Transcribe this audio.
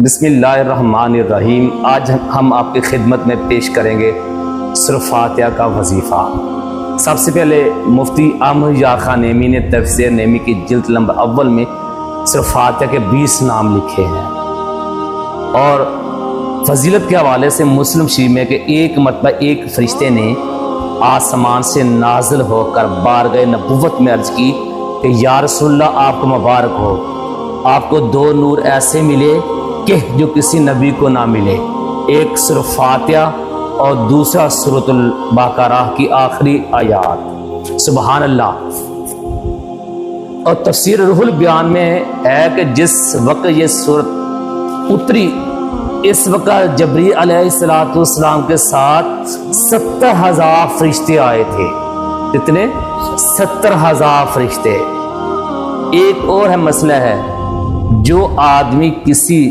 بسم اللہ الرحمن الرحیم۔ آج ہم آپ کی خدمت میں پیش کریں گے سورہ فاتحہ کا وظیفہ۔ سب سے پہلے مفتی احمد یار خان نیمی نے تفسیر نیمی کی جلد نمبر اول میں سورہ فاتحہ کے 20 نام لکھے ہیں، اور فضیلت کے حوالے سے مسلم شریف میں کہ ایک مرتبہ ایک فرشتے نے آسمان سے نازل ہو کر بارگاہ نبوت میں عرض کی کہ یا رسول اللہ، آپ کو مبارک ہو، آپ کو 2 نور ایسے ملے کہ جو کسی نبی کو نہ ملے، ایک سورہ فاتحہ اور دوسرا سورۃ البقرہ کی آخری آیات۔ سبحان اللہ۔ اور تفسیر روح البیان میں ہے کہ جس وقت یہ سورت اتری، اس وقت جبرائیل علیہ السلام کے ساتھ 70,000 فرشتے آئے تھے۔ کتنے؟ 70,000 فرشتے۔ ایک اور ہے مسئلہ ہے، جو آدمی کسی